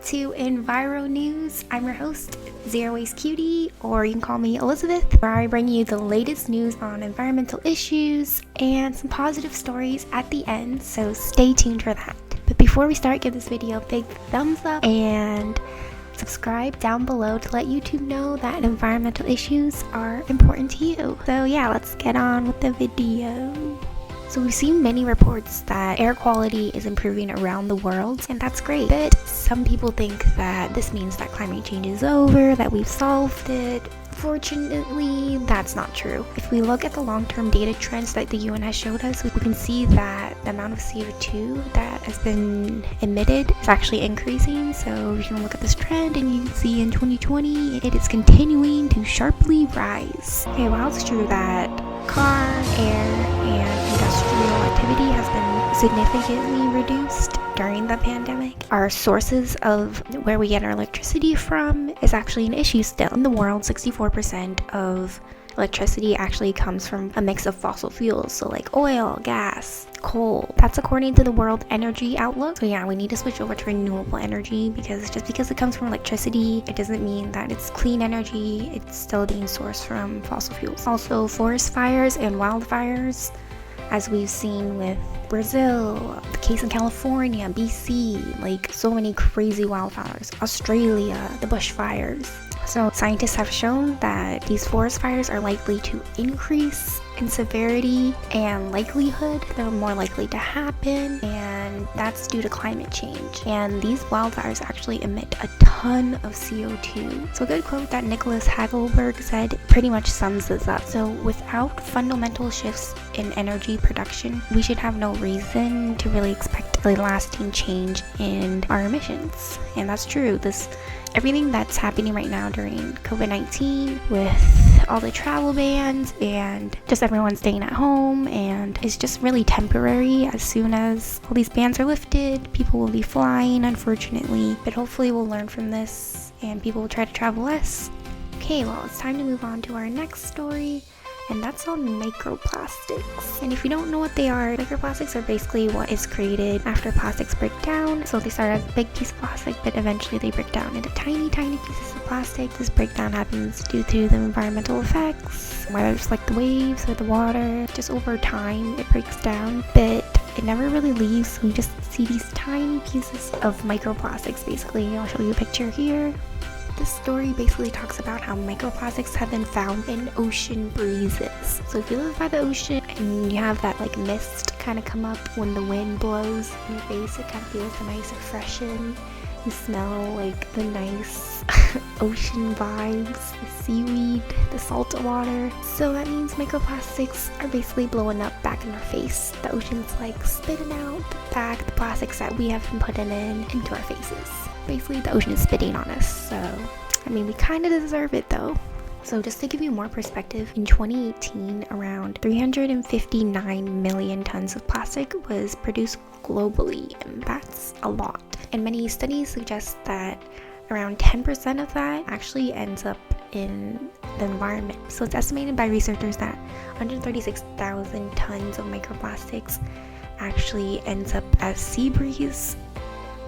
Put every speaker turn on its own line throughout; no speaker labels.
to Enviro News. I'm your host, Zero Waste Cutie, or you can call me Elizabeth, where I bring you the latest news on environmental issues and some positive stories at the end, so stay tuned for that. But before we start, give this video a big thumbs up and subscribe down below to let YouTube know that environmental issues are important to you. So yeah, let's get on with the video. So we've seen many reports that air quality is improving around the world, and that's great. But some people think that this means that climate change is over, that we've solved it. Fortunately, that's not true. If we look at the long-term data trends that the UN has showed us, we can see that the amount of CO2 that has been emitted is actually increasing. So you can look at this trend and you can see in 2020, it is continuing to sharply rise. Okay, while it's true that car, air, and industrial activity has been significantly reduced during the pandemic, our sources of where we get our electricity from is actually an issue still. In the world, 64% of electricity actually comes from a mix of fossil fuels, so like oil, gas, coal. That's according to the World Energy Outlook. So yeah, we need to switch over to renewable energy, because just because it comes from electricity, it doesn't mean that it's clean energy. It's still being sourced from fossil fuels. Also, forest fires and wildfires, as we've seen with Brazil, the case in California, BC, like so many crazy wildfires, Australia, the bushfires. So scientists have shown that these forest fires are likely to increase in severity and likelihood. They're more likely to happen, and that's due to climate change. And these wildfires actually emit a ton of CO2. So a good quote that Nicholas Hagelberg said pretty much sums this up. So without fundamental shifts in energy production, we should have no reason to really expect a lasting change in our emissions. And that's true. Everything that's happening right now during COVID-19 with all the travel bans and just everyone staying at home, and it's just really temporary. As soon as all these bans are lifted, people will be flying, unfortunately, but hopefully we'll learn from this and people will try to travel less. Okay, well, it's time to move on to our next story, and that's on microplastics. And if you don't know what they are, microplastics are basically what is created after plastics break down. So they start as a big piece of plastic, but eventually they break down into tiny pieces of plastic. This breakdown happens due to the environmental effects, whether it's like the waves or the water. Just over time it breaks down, but it never really leaves. We just see these tiny pieces of microplastics. Basically, I'll show you a picture here. This story basically talks about how microplastics have been found in ocean breezes. So if you live by the ocean and you have that like mist kind of come up when the wind blows in your face, it kind of feels nice and refreshing. You smell like the nice ocean vibes, the seaweed, the salt water. So that means microplastics are basically blowing up back in our face. The ocean's like spitting out back the plastics that we have been putting into our faces. Basically, the ocean is spitting on us, so I mean, we kind of deserve it though. So just to give you more perspective, in 2018, around 359 million tons of plastic was produced globally, and that's a lot. And many studies suggest that around 10% of that actually ends up in the environment. So it's estimated by researchers that 136,000 tons of microplastics actually ends up as sea breeze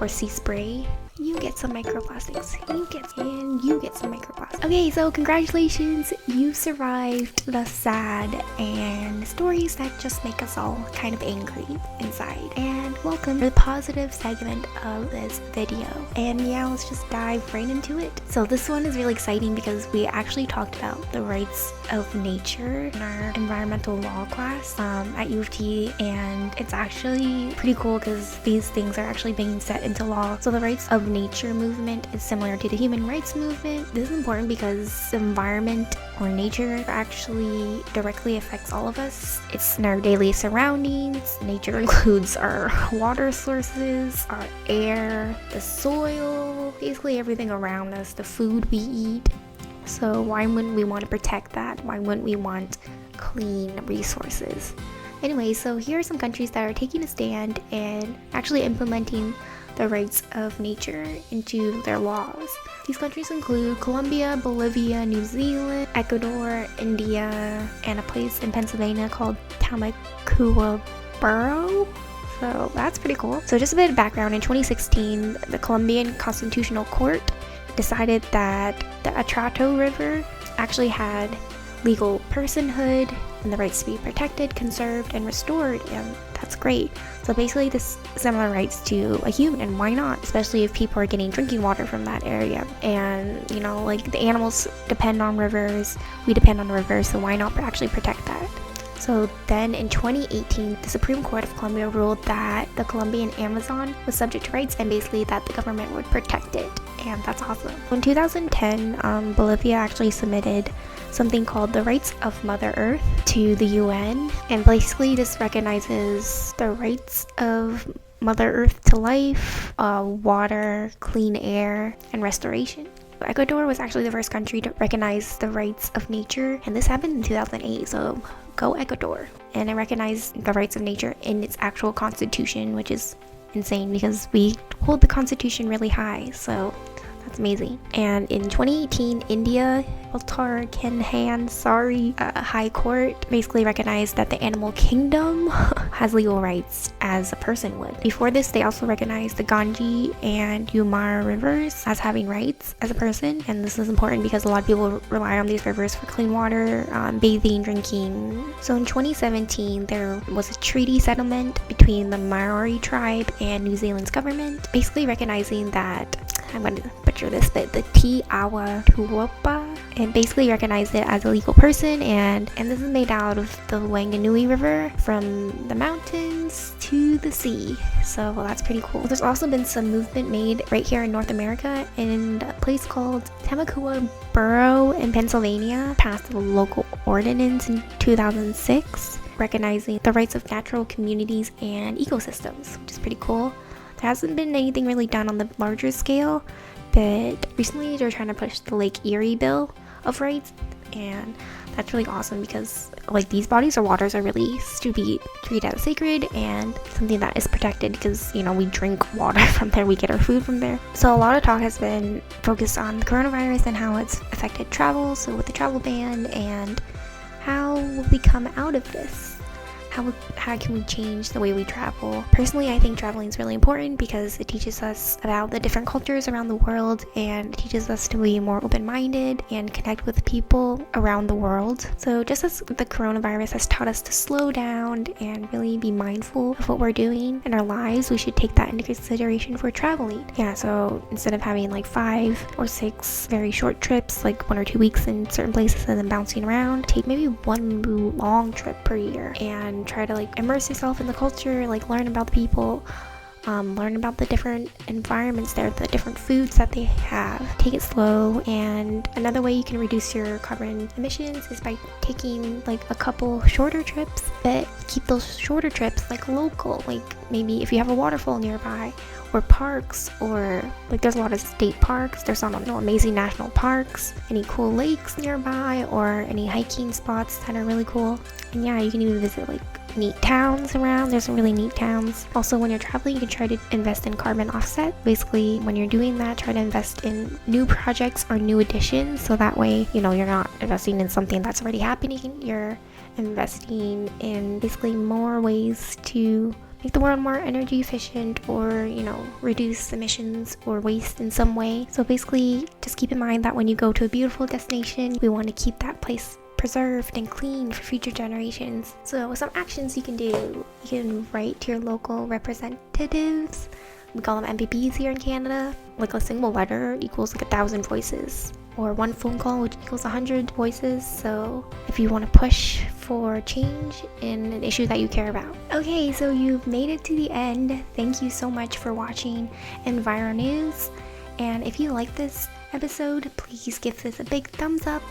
or sea spray. You get some microplastics, you get some microplastics. Okay, so congratulations, you survived the sad and stories that just make us all kind of angry inside. And welcome to the positive segment of this video. And yeah, let's just dive right into it. So this one is really exciting because we actually talked about the rights of nature in our environmental law class at U of T, and it's actually pretty cool because these things are actually being set into law. So the rights of nature movement is similar to the human rights movement. This is important because the environment or nature actually directly affects all of us. It's in our daily surroundings. Nature includes our water sources, our air, the soil, basically everything around us, the food we eat. So why wouldn't we want to protect that? Why wouldn't we want clean resources? Anyway, so here are some countries that are taking a stand and actually implementing the rights of nature into their laws. These countries include Colombia, Bolivia, New Zealand, Ecuador, India, and a place in Pennsylvania called Tamakuwa Borough. So that's pretty cool. So just a bit of background, in 2016, the Colombian Constitutional Court decided that the Atrato River actually had legal personhood and the rights to be protected, conserved, and restored, and that's great. So basically this similar rights to a human, and why not, especially if people are getting drinking water from that area. And you know, like, the animals depend on rivers, we depend on rivers, so why not actually protect that? So then in 2018, the Supreme Court of Colombia ruled that the Colombian Amazon was subject to rights, and basically that the government would protect it, and that's awesome. In 2010, Bolivia actually submitted something called the Rights of Mother Earth to the UN, and basically this recognizes the rights of Mother Earth to life, water, clean air, and restoration. Ecuador was actually the first country to recognize the rights of nature, and this happened in 2008, so go Ecuador. And it recognized the rights of nature in its actual constitution, which is insane because we hold the constitution really high, so that's amazing. And in 2018, India High Court basically recognized that the animal kingdom has legal rights as a person would. Before this, they also recognized the Ganges and Yamuna rivers as having rights as a person, and this is important because a lot of people rely on these rivers for clean water, bathing, drinking. So in 2017, there was a treaty settlement between the Maori tribe and New Zealand's government, basically recognizing that, I'm going to butcher this, but the Te Awa Tuopa, and basically recognized it as a legal person, and this is made out of the Wanganui River from the mountains to the sea, so that's pretty cool. There's also been some movement made right here in North America in a place called Temecula Borough in Pennsylvania, passed a local ordinance in 2006 recognizing the rights of natural communities and ecosystems, which is pretty cool. There hasn't been anything really done on the larger scale, but recently they're trying to push the Lake Erie Bill of Rights, and that's really awesome because, like, these bodies or waters are really to be treated as sacred and something that is protected because, you know, we drink water from there, we get our food from there. So a lot of talk has been focused on the coronavirus and how it's affected travel, so with the travel ban, and how will we come out of this? How can we change the way we travel? Personally, I think traveling is really important because it teaches us about the different cultures around the world, and it teaches us to be more open-minded and connect with people around the world. So just as the coronavirus has taught us to slow down and really be mindful of what we're doing in our lives, we should take that into consideration for traveling. Yeah, so instead of having like 5 or 6 very short trips, like 1 or 2 weeks in certain places and then bouncing around, take maybe 1 long trip per year and try to like immerse yourself in the culture, like learn about the people, learn about the different environments there, the different foods that they have. Take it slow. And another way you can reduce your carbon emissions is by taking like a couple shorter trips, but keep those shorter trips like local, like maybe if you have a waterfall nearby, or parks, or like there's a lot of state parks, there's some amazing national parks, any cool lakes nearby, or any hiking spots that are really cool. And yeah, you can even visit like neat towns around. There's some really neat towns. Also, when you're traveling, you can try to invest in carbon offset. Basically, when you're doing that, try to invest in new projects or new additions, so that way, you know, you're not investing in something that's already happening. You're investing in basically more ways to make the world more energy efficient, or, you know, reduce emissions or waste in some way. So basically, just keep in mind that when you go to a beautiful destination, we want to keep that place preserved and clean for future generations. So some actions you can do: you can write to your local representatives. We call them MPPs here in Canada. Like a single letter equals like 1,000 voices, or 1 phone call which equals 100 voices. So if you want to push for change in an issue that you care about. Okay, so you've made it to the end. Thank you so much for watching Enviro News, and if you like this episode, please give this a big thumbs up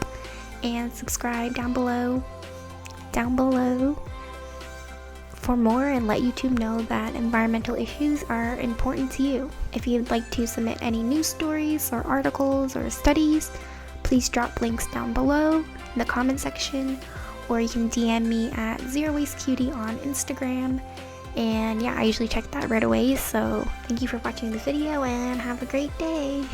and subscribe down below for more, and let YouTube know that environmental issues are important to you. If you'd like to submit any news stories or articles or studies, please drop links down below in the comment section, or you can DM me at ZeroWasteCutie on Instagram. And yeah, I usually check that right away. So thank you for watching this video, and have a great day.